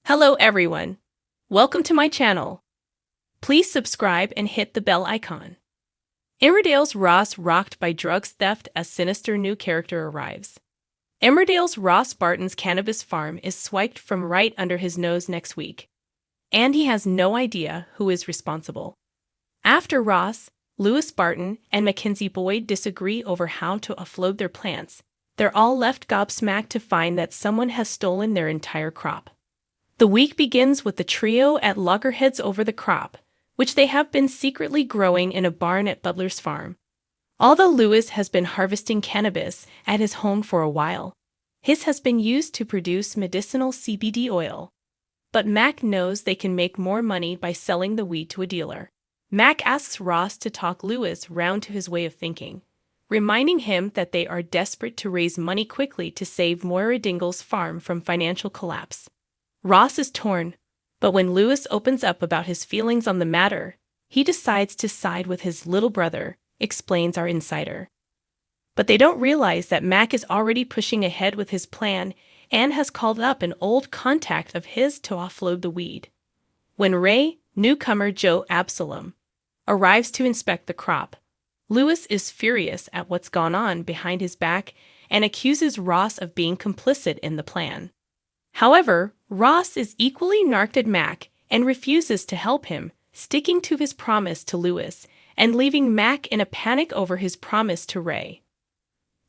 Hello everyone. Welcome to my channel. Please subscribe and hit the bell icon. Emmerdale's Ross rocked by drugs theft as sinister new character arrives. Emmerdale's Ross Barton's cannabis farm is swiped from right under his nose next week, and he has no idea who is responsible. After Ross, Lewis Barton, and Mackenzie Boyd disagree over how to offload their plants, they're all left gobsmacked to find that someone has stolen their entire crop. The week begins with the trio at loggerheads over the crop, which they have been secretly growing in a barn at Butler's farm. Although Lewis has been harvesting cannabis at his home for a while, his has been used to produce medicinal CBD oil. But Mac knows they can make more money by selling the weed to a dealer. Mac asks Ross to talk Lewis round to his way of thinking, reminding him that they are desperate to raise money quickly to save Moira Dingle's farm from financial collapse. Ross is torn, but when Lewis opens up about his feelings on the matter, he decides to side with his little brother, explains our insider. But they don't realize that Mac is already pushing ahead with his plan and has called up an old contact of his to offload the weed. When Ray, newcomer Joe Absalom, arrives to inspect the crop, Lewis is furious at what's gone on behind his back and accuses Ross of being complicit in the plan. However, Ross is equally narked at Mac and refuses to help him, sticking to his promise to Lewis and leaving Mac in a panic over his promise to Ray.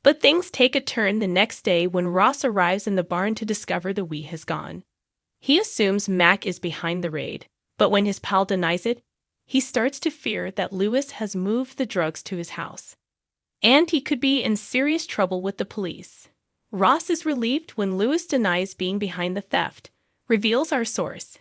But things take a turn the next day when Ross arrives in the barn to discover the weed has gone. He assumes Mac is behind the raid, but when his pal denies it, he starts to fear that Lewis has moved the drugs to his house, and he could be in serious trouble with the police. Ross is relieved when Lewis denies being behind the theft, reveals our source.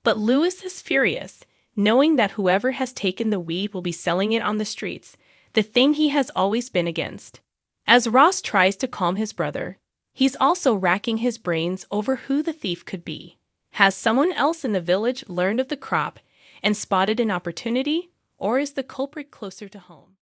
But Lewis is furious, knowing that whoever has taken the weed will be selling it on the streets, the thing he has always been against. As Ross tries to calm his brother, he's also racking his brains over who the thief could be. Has someone else in the village learned of the crop and spotted an opportunity, or is the culprit closer to home?